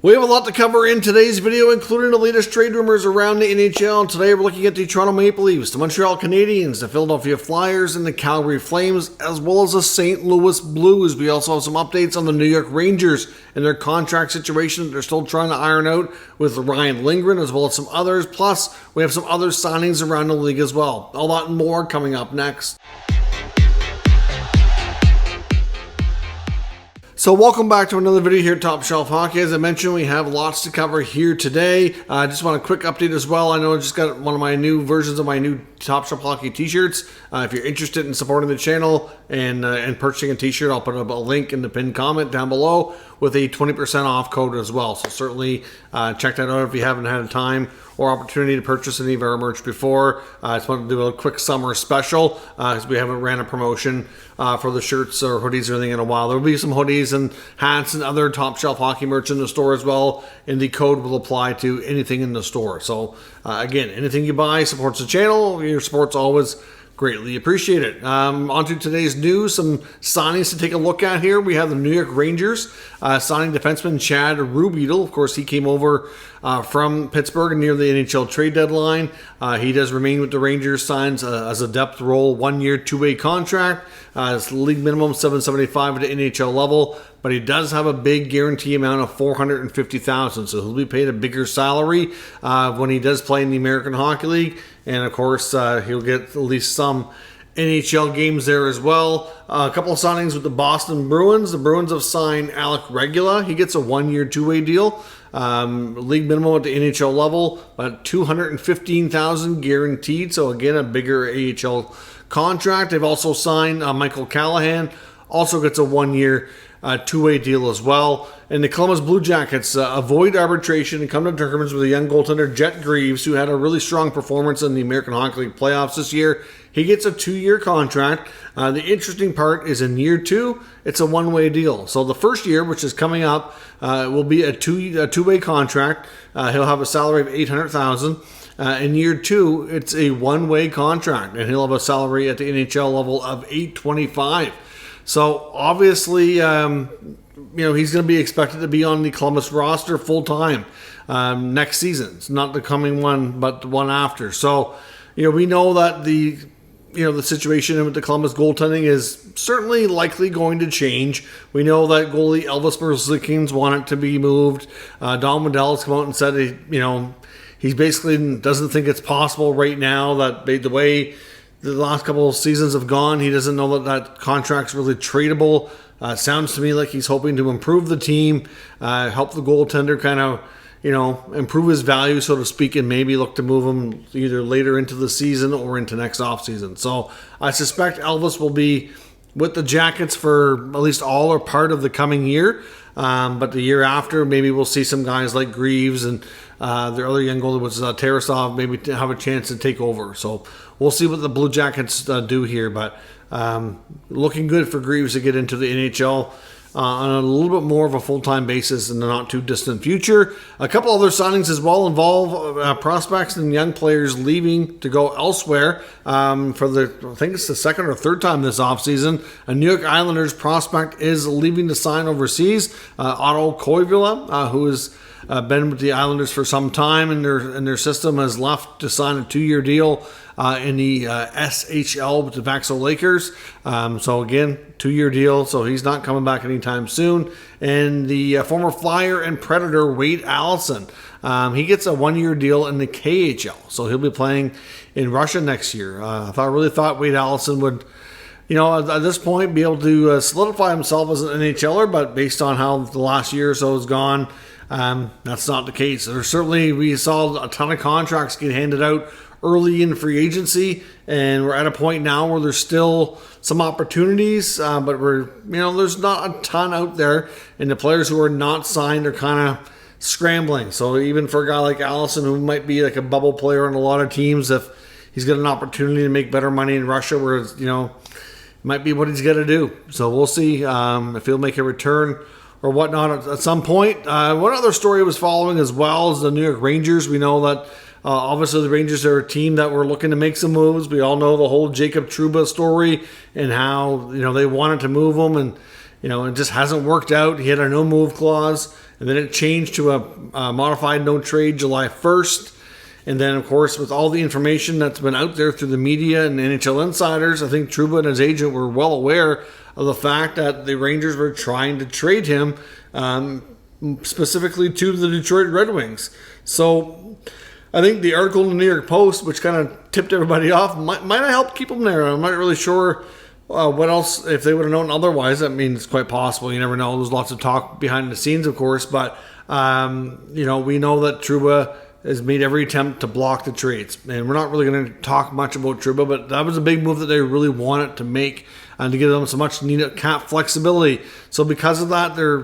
We have a lot to cover in today's video, including the latest trade rumors around the NHL. Today we're looking at the Toronto Maple Leafs, the Montreal Canadiens, the Philadelphia Flyers, and the Calgary Flames, as well as the St. Louis Blues. We also have some updates on the New York Rangers and their contract situation that they're still trying to iron out with Ryan Lindgren, as well as some others. Plus, we have some other signings around the league as well. A lot more coming up next. So welcome back to another video here at Top Shelf Hockey. As I mentioned, we have lots to cover here today. I just want a quick update as well. I know I just got one of my new versions of my new Top Shelf Hockey t-shirts. If you're interested in supporting the channel and purchasing a t-shirt, I'll put up a link in the pinned comment down below with a 20% off code as well. So certainly check that out if you haven't had time or opportunity to purchase any of our merch before. I just wanted to do a quick summer special because we haven't ran a promotion for the shirts or hoodies or anything in a while. There will be some hoodies and hats and other Top Shelf Hockey merch in the store as well, and the code will apply to anything in the store. So again, anything you buy supports the channel. Your support's always greatly appreciated. On to today's news, some signings to take a look at here. We have the New York Rangers signing defenseman Chad Rubeedle. Of course, he came over from Pittsburgh near the NHL trade deadline. He does remain with the Rangers, signs as a depth role, 1 year, 2-way contract. It's league minimum $775 at the NHL level, but he does have a big guarantee amount of $450,000, so he'll be paid a bigger salary when he does play in the American Hockey League, and of course he'll get at least some NHL games there as well. A couple of signings with the Boston Bruins. The Bruins have signed Alec Regula. He gets a 1 year, 2-way deal. League minimum at the NHL level, but $215,000 guaranteed. So again, a bigger AHL contract. They've also signed Michael Callahan. Also gets a 1 year, 2-way deal as well. And the Columbus Blue Jackets avoid arbitration and come to terms with a young goaltender, Jet Greaves, who had a really strong performance in the American Hockey League playoffs this year. He gets a 2-year contract. The interesting part is in year 2, it's a 1-way deal. So the first year, which is coming up, will be a two-way contract. He'll have a salary of $800,000. In year 2, it's a 1-way contract, and he'll have a salary at the NHL level of $825,000. So obviously, he's going to be expected to be on the Columbus roster full time next season. It's not the coming one, but the one after. So, we know that the situation with the Columbus goaltending is certainly likely going to change. We know that goalie Elvis Merzlikins wanted to be moved. Don Waddell has come out and said, he basically doesn't think it's possible right now that the way the last couple of seasons have gone, he doesn't know that contract's really tradable. Sounds to me like he's hoping to improve the team, help the goaltender kind of, improve his value, so to speak, and maybe look to move him either later into the season or into next offseason. So I suspect Elvis will be with the Jackets for at least all or part of the coming year. But the year after, maybe we'll see some guys like Greaves and their other young goalie, which is Tarasov, maybe to have a chance to take over. So we'll see what the Blue Jackets do here. But looking good for Greaves to get into the NHL on a little bit more of a full-time basis in the not-too-distant future. A couple other signings as well involve prospects and young players leaving to go elsewhere for I think it's the second or third time this offseason. A New York Islanders prospect is leaving to sign overseas. Otto Koivula, who has been with the Islanders for some time in their system, has left to sign a 2-year deal in the SHL with the Vaxo Lakers. So again, 2-year deal, so he's not coming back anytime soon. And the former Flyer and Predator Wade Allison, he gets a 1-year deal in the KHL, so he'll be playing in Russia next year. I really thought Wade Allison would, at this point, be able to solidify himself as an NHLer, but based on how the last year or so has gone, that's not the case. We saw a ton of contracts get handed out early in free agency, and we're at a point now where there's still some opportunities, but there's not a ton out there, and the players who are not signed are kind of scrambling. So even for a guy like Allison, who might be like a bubble player on a lot of teams, if he's got an opportunity to make better money in Russia, where it's, might be what he's got to do. So we'll see if he'll make a return or whatnot at some point. One other story I was following as well is the New York Rangers. We know that obviously the Rangers are a team that were looking to make some moves. We all know the whole Jacob Trouba story and how they wanted to move him, and it just hasn't worked out. He had a no move clause, and then it changed to a modified no trade July 1st. And then, of course, with all the information that's been out there through the media and NHL insiders, I think Trouba and his agent were well aware of the fact that the Rangers were trying to trade him specifically to the Detroit Red Wings. So I think the article in the New York Post, which kind of tipped everybody off, might have helped keep them there. I'm not really sure what else, if they would have known otherwise. I mean, it's quite possible. You never know. There's lots of talk behind the scenes, of course. But, we know that Trouba has made every attempt to block the trades. And we're not really going to talk much about Trouba, but that was a big move that they really wanted to make and to give them so much needed cap flexibility. So because of that, they're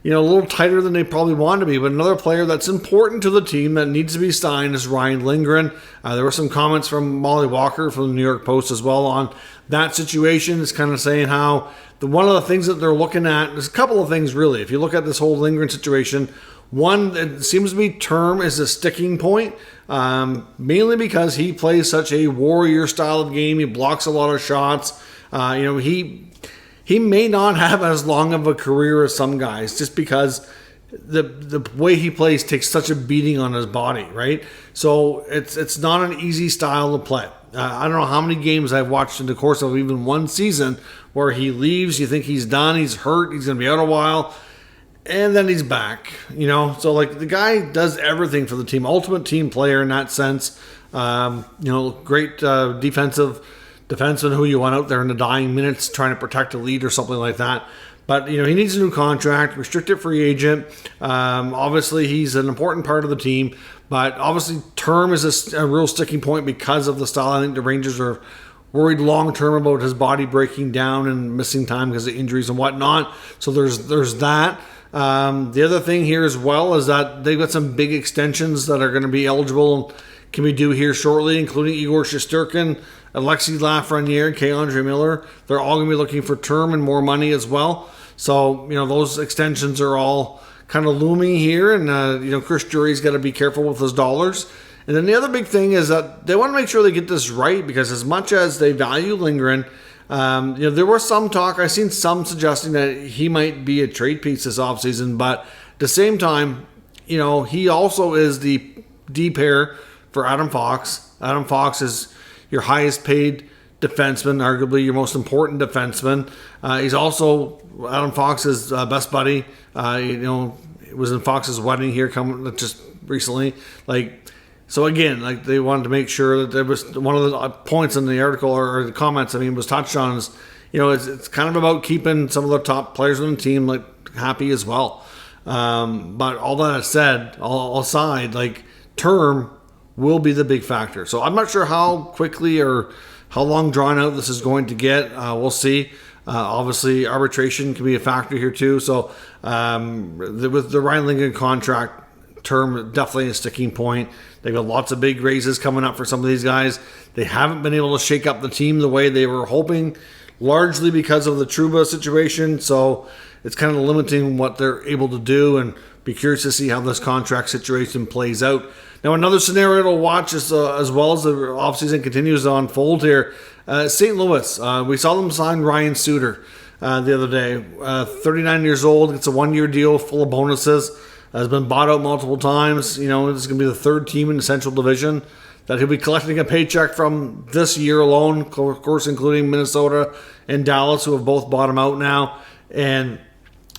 a little tighter than they probably want to be. But another player that's important to the team that needs to be signed is Ryan Lindgren. There were some comments from Molly Walker from the New York Post as well on that situation. It's kind of saying how one of the things that they're looking at, there's a couple of things really. If you look at this whole Lindgren situation, one, it seems to be term is a sticking point, mainly because he plays such a warrior style of game. He blocks a lot of shots. He may not have as long of a career as some guys just because the way he plays takes such a beating on his body, right? So it's not an easy style to play. I don't know how many games I've watched in the course of even one season where he leaves, you think he's done, he's hurt, he's going to be out a while, and then he's back, So, the guy does everything for the team. Ultimate team player in that sense. Great defenseman who you want out there in the dying minutes trying to protect a lead or something like that. But, he needs a new contract, restricted free agent. Obviously, he's an important part of the team. But, obviously, term is a real sticking point because of the style. I think the Rangers are worried long-term about his body breaking down and missing time because of injuries and whatnot. So, there's that. The other thing here as well is that they've got some big extensions that are going to be eligible and can be due here shortly, including Igor Shesterkin, Alexis Lafreniere, K-Andre Miller. They're all going to be looking for term and more money as well. So, those extensions are all kind of looming here. And, Chris Drury's got to be careful with his dollars. And then the other big thing is that they want to make sure they get this right because as much as they value Lindgren, there was some talk. I've seen some suggesting that he might be a trade piece this offseason, but at the same time, he also is the D pair for Adam Fox. Adam Fox is your highest paid defenseman, arguably your most important defenseman. He's also Adam Fox's best buddy. It was in Fox's wedding here coming just recently. So again, they wanted to make sure that there was one of the points in the article or the comments, was touched on is, it's kind of about keeping some of the top players on the team happy as well. But all that said, all aside, term will be the big factor. So I'm not sure how quickly or how long drawn out this is going to get. We'll see. Obviously, arbitration can be a factor here too. So with the Ryan Lindgren contract, term definitely a sticking point. They've got lots of big raises coming up for some of these guys. They haven't been able to shake up the team the way they were hoping, largely because of the Trouba situation. So it's kind of limiting what they're able to do, and be curious to see how this contract situation plays out. Now, another scenario to watch is, as well as the offseason continues to unfold here, St. Louis. We saw them sign Ryan Suter the other day. 39 years old. It's a one-year deal full of bonuses. Has been bought out multiple times. This is going to be the third team in the Central Division that he'll be collecting a paycheck from this year alone, of course, including Minnesota and Dallas, who have both bought him out now. And,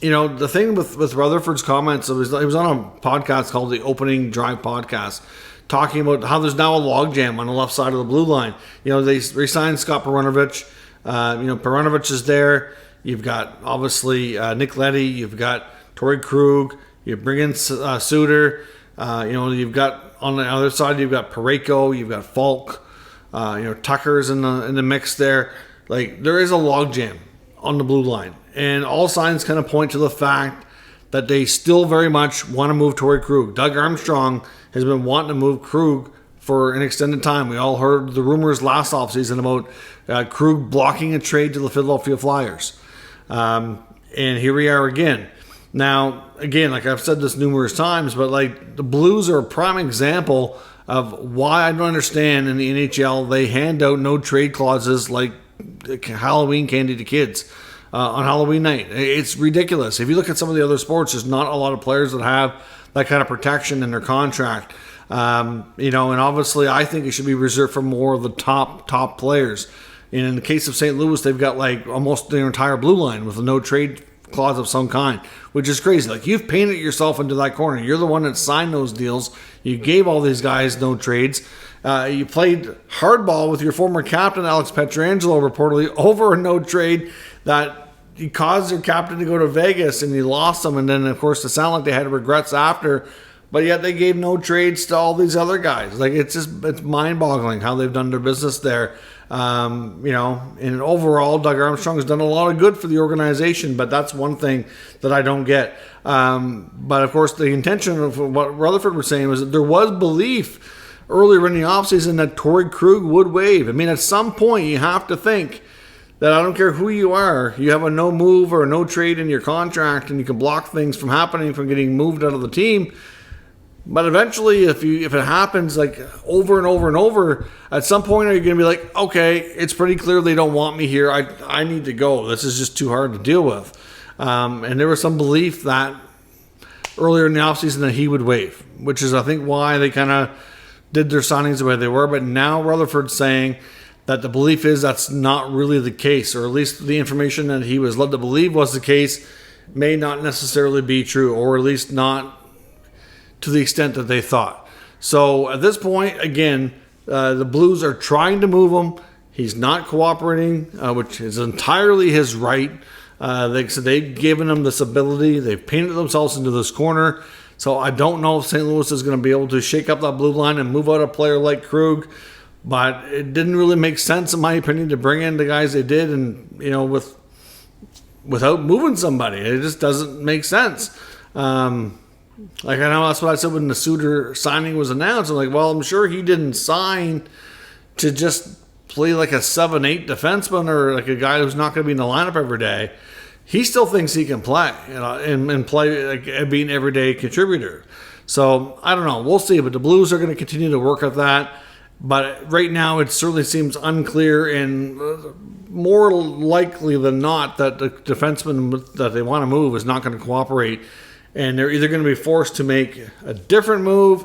the thing with Rutherford's comments, he was on a podcast called the Opening Drive Podcast, talking about how there's now a logjam on the left side of the blue line. They re-signed Scott Perunovich. Perunovich is there. You've got, obviously, Nick Leddy. You've got Torrey Krug. You bring in Suter. You've got on the other side. You've got Parayko. You've got Falk. Tucker's in the mix there. There is a logjam on the blue line, and all signs kind of point to the fact that they still very much want to move Torrey Krug. Doug Armstrong has been wanting to move Krug for an extended time. We all heard the rumors last offseason about Krug blocking a trade to the Philadelphia Flyers, and here we are again. Now, again, I've said this numerous times, but the Blues are a prime example of why I don't understand in the NHL they hand out no trade clauses like Halloween candy to kids. on Halloween night. It's ridiculous. If you look at some of the other sports, there's not a lot of players that have that kind of protection in their contract. And obviously I think it should be reserved for more of the top players. And in the case of St. Louis, they've got like almost their entire blue line with a no trade clause of some kind, which is crazy. Like, you've painted yourself into that corner. You're the one that signed those deals. You gave all these guys no trades. You played hardball with your former captain, Alex Pietrangelo, reportedly over a no trade that he caused your captain to go to Vegas and you lost him. And then, of course, it sounded like they had regrets after, but yet they gave no trades to all these other guys. Like, it's mind-boggling how they've done their business there. And overall, Doug Armstrong has done a lot of good for the organization, but that's one thing that I don't get. But of course, the intention of what Rutherford was saying was that there was belief earlier in the offseason that Torrey Krug would waive. I mean, at some point, you have to think that I don't care who you are, you have a no move or a no trade in your contract, and you can block things from happening, from getting moved out of the team. But eventually, if it happens like over and over and over, at some point are you going to be like, okay, it's pretty clear they don't want me here. I need to go. This is just too hard to deal with. And there was some belief that earlier in the offseason that he would waive, which is, I think, why they kind of did their signings the way they were. But now Rutherford's saying that the belief is that's not really the case, or at least the information that he was led to believe was the case may not necessarily be true, or at least not to the extent that they thought. So at this point, again, the Blues are trying to move him. He's not cooperating, which is entirely his right. They've given him this ability. They've painted themselves into this corner. So I don't know if St. Louis is going to be able to shake up that blue line and move out a player like Krug. But it didn't really make sense, in my opinion, to bring in the guys they did, and without moving somebody. It just doesn't make sense. Like, I know that's what I said when the Suter signing was announced. I'm like, well, I'm sure he didn't sign to just play like a 7-8 defenseman or like a guy who's not going to be in the lineup every day. He still thinks he can play, and play like being an everyday contributor. So I don't know. We'll see. But the Blues are going to continue to work at that. But right now, it certainly seems unclear, and more likely than not that the defenseman that they want to move is not going to cooperate. And they're either going to be forced to make a different move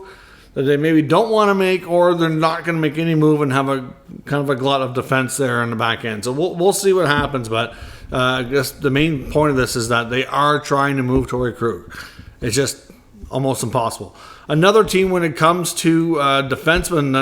that they maybe don't want to make, or they're not going to make any move and have a kind of a glut of defense there on the back end. So we'll see what happens. But I guess the main point of this is that they are trying to move Torrey Krug. It's just almost impossible. Another team, when it comes to defensemen,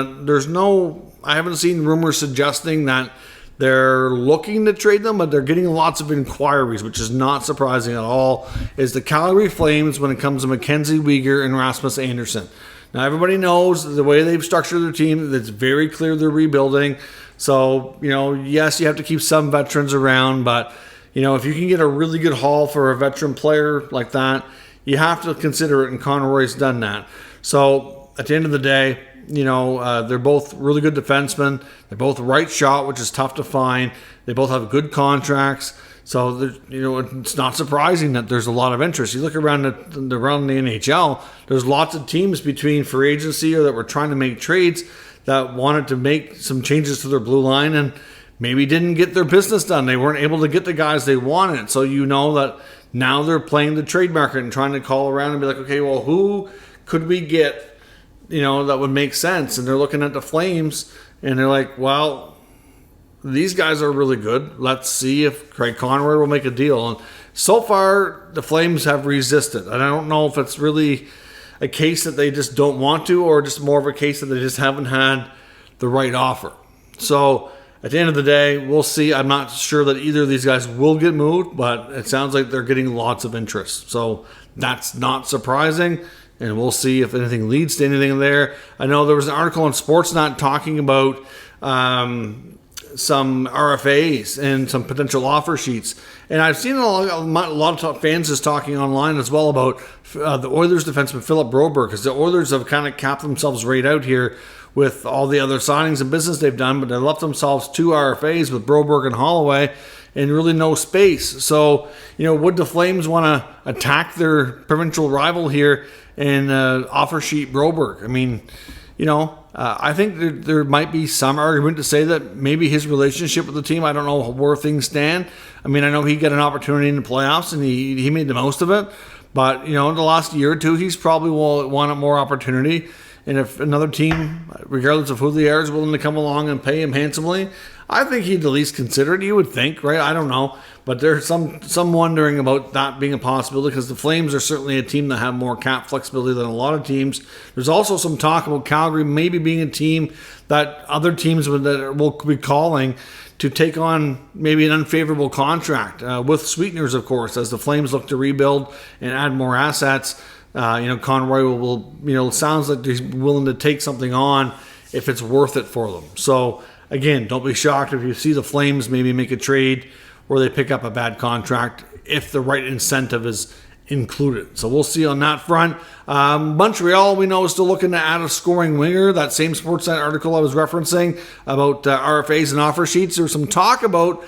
I haven't seen rumors suggesting that they're looking to trade them, but they're getting lots of inquiries, which is not surprising at all, is the Calgary Flames when it comes to Mackenzie Weegar and Rasmus Andersson. Now, everybody knows the way they've structured their team, it's very clear they're rebuilding. So, yes, you have to keep some veterans around, but, if you can get a really good haul for a veteran player like that, you have to consider it, and Connor Roy's done that. So, at the end of the day, they're both really good defensemen. They're both right shot, which is tough to find. They both have good contracts. So, it's not surprising that there's a lot of interest. You look around the NHL, there's lots of teams between free agency or that were trying to make trades that wanted to make some changes to their blue line and maybe didn't get their business done. They weren't able to get the guys they wanted. So, that now they're playing the trade market and trying to call around and be like, okay, well, who could we get that would make sense? And they're looking at the Flames, and they're like, well, these guys are really good. Let's see if Craig Conroy will make a deal. And so far, the Flames have resisted. And I don't know if it's really a case that they just don't want to, or just more of a case that they just haven't had the right offer. So at the end of the day, we'll see. I'm not sure that either of these guys will get moved, but it sounds like they're getting lots of interest. So that's not surprising. And we'll see if anything leads to anything there. I know there was an article on Sportsnet talking about some RFAs and some potential offer sheets. And I've seen a lot of fans just talking online as well about the Oilers defenseman Philip Broberg, because the Oilers have kind of capped themselves right out here with all the other signings and business they've done, but they left themselves 2 RFAs with Broberg and Holloway and really no space. So, would the Flames want to attack their provincial rival here and offer sheet Broberg? I mean, I think there might be some argument to say that maybe his relationship with the team, I don't know where things stand. I mean, I know he got an opportunity in the playoffs and he made the most of it. But, in the last year or two, he's probably wanted more opportunity. And if another team, regardless of who they are, is willing to come along and pay him handsomely, I think he'd at least consider it. You would think, right? I don't know. But there's some wondering about that being a possibility because the Flames are certainly a team that have more cap flexibility than a lot of teams. There's also some talk about Calgary maybe being a team that other teams will be calling to take on maybe an unfavorable contract with sweeteners, of course, as the Flames look to rebuild and add more assets. Conroy will sounds like he's willing to take something on if it's worth it for them. So again, don't be shocked if you see the Flames maybe make a trade where they pick up a bad contract if the right incentive is included. So we'll see on that front. Montreal, we know, is still looking to add a scoring winger. That same Sportsnet article I was referencing about RFAs and offer sheets. There's some talk about,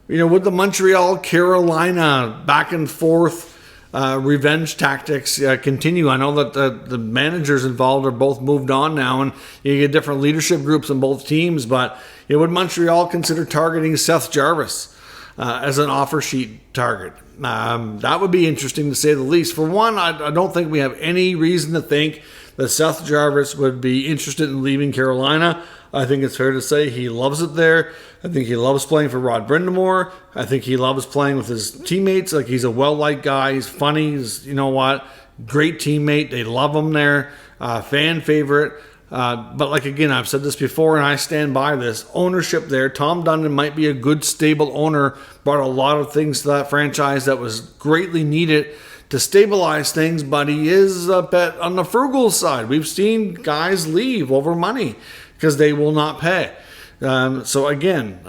would the Montreal Carolina back and forth revenge tactics continue. I know that the managers involved are both moved on now, and you get different leadership groups in both teams. But would Montreal consider targeting Seth Jarvis as an offer sheet target? That would be interesting to say the least. For one, I don't think we have any reason to think that Seth Jarvis would be interested in leaving Carolina. I think it's fair to say he loves it there. I think he loves playing for Rod Brind'Amour. I think he loves playing with his teammates. Like, he's a well-liked guy. He's funny. He's, great teammate. They love him there. Fan favorite. But again, I've said this before and I stand by this. Ownership there. Tom Dundon might be a good, stable owner. Brought a lot of things to that franchise that was greatly needed to stabilize things, but he is a bit on the frugal side. We've seen guys leave over money because they will not pay. So again,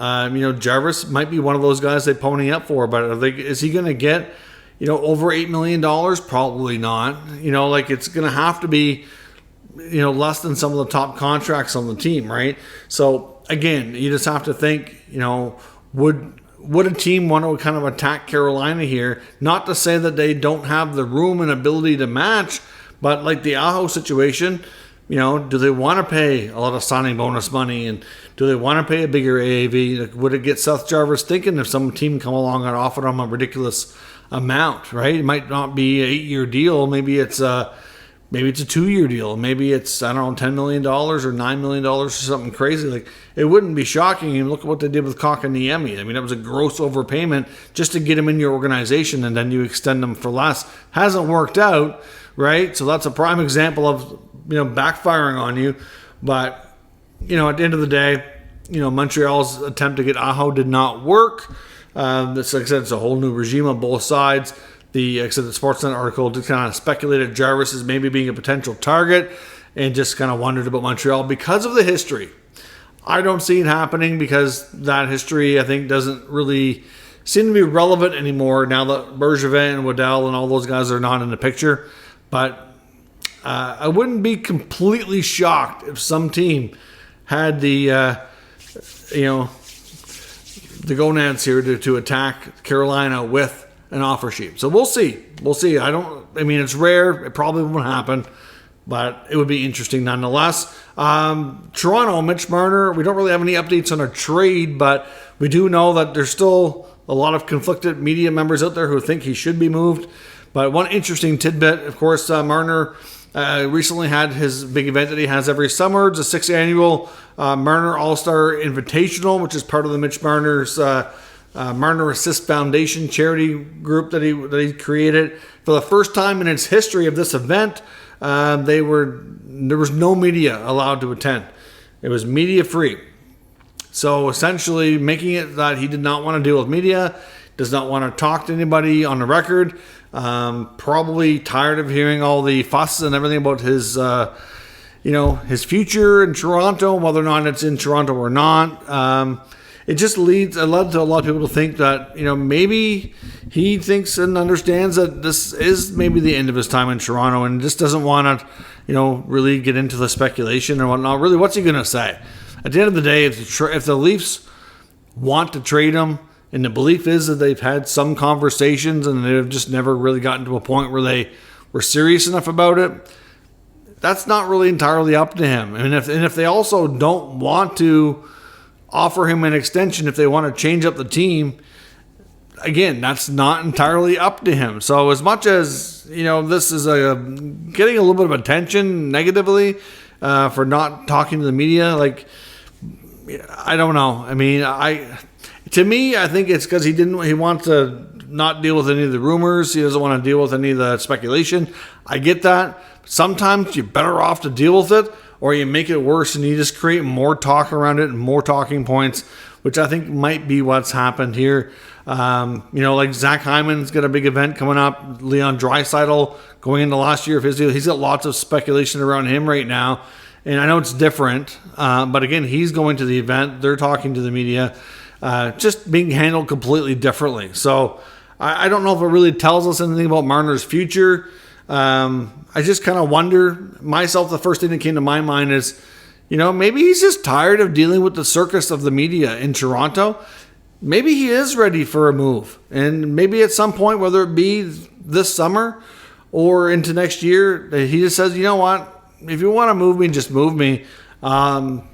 Jarvis might be one of those guys they pony up for, but is he going to get, over $8 million? Probably not. It's going to have to be, less than some of the top contracts on the team, right? So again, you just have to think, would a team want to kind of attack Carolina here? Not to say that they don't have the room and ability to match, but like the Aho situation, do they want to pay a lot of signing bonus money, and do they want to pay a bigger AAV? Would it get Seth Jarvis thinking if some team come along and offer him a ridiculous amount, right? It might not be an 8-year deal. Maybe it's a 2-year deal. Maybe it's, $10 million or $9 million or something crazy. It wouldn't be shocking. And look at what they did with Kotkaniemi. That was a gross overpayment just to get him in your organization, and then you extend them for less. Hasn't worked out, right? So that's a prime example of, backfiring on you. But, at the end of the day, Montreal's attempt to get Aho did not work. Like I said, it's a whole new regime on both sides. The Sportsnet article just kind of speculated Jarvis as maybe being a potential target and just kind of wondered about Montreal because of the history. I don't see it happening because that history, I think, doesn't really seem to be relevant anymore now that Bergevin and Waddell and all those guys are not in the picture. But I wouldn't be completely shocked if some team had the gonads here to attack Carolina with an offer sheet. So we'll see. It's rare. It probably won't happen, but it would be interesting nonetheless. Toronto, Mitch Marner, we don't really have any updates on a trade, but we do know that there's still a lot of conflicted media members out there who think he should be moved. But one interesting tidbit, of course, Marner recently had his big event that he has every summer. It's a 6th annual Marner All-Star Invitational, which is part of the Mitch Marner's Marner Assist Foundation charity group that he created. For the first time in its history of this event, there was no media allowed to attend. It was media free. So essentially making it that he did not want to deal with media, does not want to talk to anybody on the record, probably tired of hearing all the fuss and everything about his his future in Toronto, whether or not it's in Toronto or not. It just led to a lot of people to think that, maybe he thinks and understands that this is maybe the end of his time in Toronto and just doesn't want to, really get into the speculation and whatnot. Really, what's he going to say? At the end of the day, if the Leafs want to trade him, and the belief is that they've had some conversations and they've just never really gotten to a point where they were serious enough about it, that's not really entirely up to him. And if they also don't want to offer him an extension, if they want to change up the team, again, that's not entirely up to him. So as much as, this is getting a little bit of attention negatively for not talking to the media, like, I don't know. I mean, to me, I think it's because he wants to not deal with any of the rumors. He doesn't want to deal with any of the speculation. I get that. Sometimes you're better off to deal with it, or you make it worse and you just create more talk around it and more talking points, which I think might be what's happened here. Like Zach Hyman's got a big event coming up. Leon Draisaitl going into last year of his deal. He's got lots of speculation around him right now. And I know it's different, but again, he's going to the event. They're talking to the media, just being handled completely differently. So I don't know if it really tells us anything about Marner's future. I just kind of wonder myself. The first thing that came to my mind is, maybe he's just tired of dealing with the circus of the media in Toronto. Maybe he is ready for a move. And maybe at some point, whether it be this summer or into next year, he just says, you know what? If you want to move me, just move me. I'm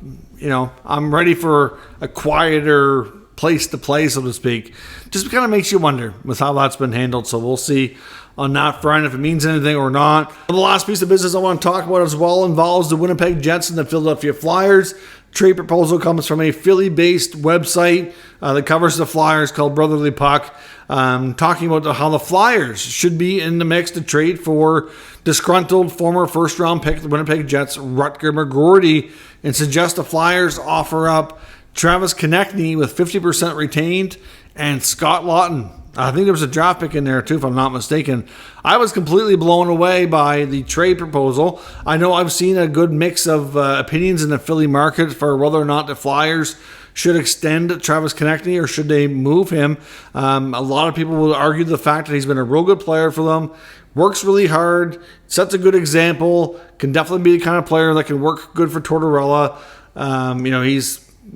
ready for a quieter place to play, so to speak. Just kind of makes you wonder with how that's been handled. So we'll see on that front if it means anything or not. The last piece of business I want to talk about as well involves the Winnipeg Jets and the Philadelphia Flyers. Trade proposal comes from a Philly-based website that covers the Flyers called Brotherly Puck, talking about how the Flyers should be in the mix to trade for disgruntled former first-round pick, the Winnipeg Jets, Rutger McGroarty, and suggest the Flyers offer up Travis Konechny with 50% retained and Scott Laughton. I think there was a draft pick in there too, if I'm not mistaken. I was completely blown away by the trade proposal. I know I've seen a good mix of opinions in the Philly market for whether or not the Flyers should extend Travis Konechny or should they move him. A lot of people will argue the fact that he's been a real good player for them, works really hard, sets a good example, can definitely be the kind of player that can work good for Tortorella.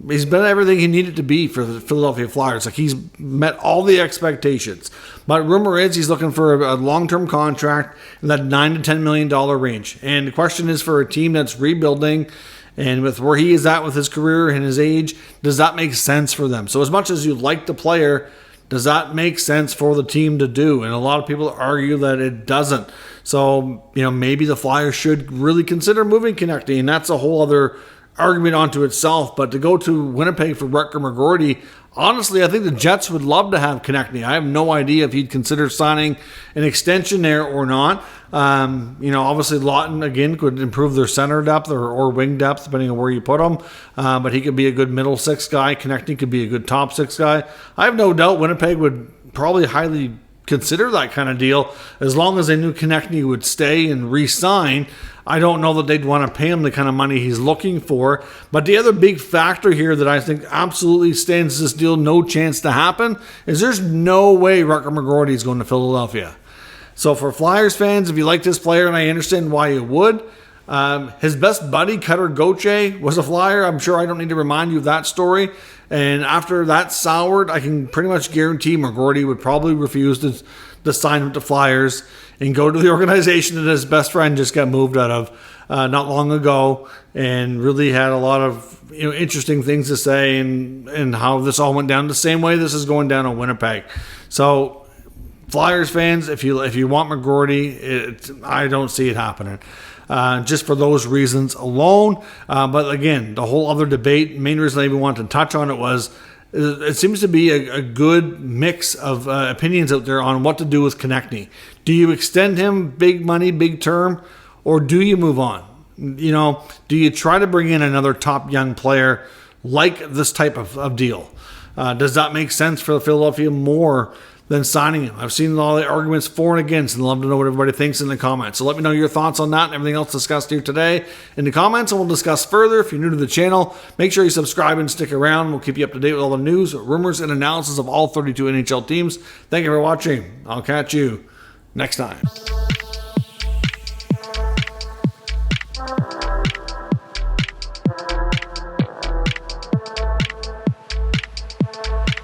He's been everything he needed to be for the Philadelphia Flyers. Like, he's met all the expectations. But rumor is he's looking for a long-term contract in that $9 to $10 million range. And the question is, for a team that's rebuilding and with where he is at with his career and his age, does that make sense for them? So as much as you like the player, does that make sense for the team to do? And a lot of people argue that it doesn't. So, maybe the Flyers should really consider moving Konechny, and that's a whole other argument onto itself. But to go to Winnipeg for Rutger McGroarty, honestly, I think the Jets would love to have Konechny. I have no idea if he'd consider signing an extension there or not. Obviously Laughton, again, could improve their center depth or wing depth, depending on where you put him. But he could be a good middle six guy. Konechny could be a good top six guy. I have no doubt Winnipeg would probably highly consider that kind of deal as long as they knew Konechny would stay and re-sign. I don't know that they'd want to pay him the kind of money he's looking for. But the other big factor here that I think absolutely stands this deal no chance to happen is there's no way Rutger McGroarty is going to Philadelphia. So for Flyers fans, if you like this player, and I understand why you would, his best buddy, Cutter Gauthier, was a Flyer. I'm sure I don't need to remind you of that story. And after that soured, I can pretty much guarantee McGroarty would probably refuse to sign with the Flyers and go to the organization that his best friend just got moved out of not long ago, and really had a lot of interesting things to say and how this all went down the same way this is going down in Winnipeg. So Flyers fans, if you want McGroarty, I don't see it happening. Just for those reasons alone. But again, the whole other debate, main reason I even wanted to touch on it was it seems to be a good mix of opinions out there on what to do with Konechny. Do you extend him big money, big term, or do you move on? Do you try to bring in another top young player like this type of deal? Does that make sense for Philadelphia more than signing him? I've seen all the arguments for and against, and I'd love to know what everybody thinks in the comments. So let me know your thoughts on that and everything else discussed here today in the comments, and we'll discuss further. If you're new to the channel, make sure you subscribe and stick around. We'll keep you up to date with all the news, rumors, and analysis of all 32 NHL teams. Thank you for watching. I'll catch you next time.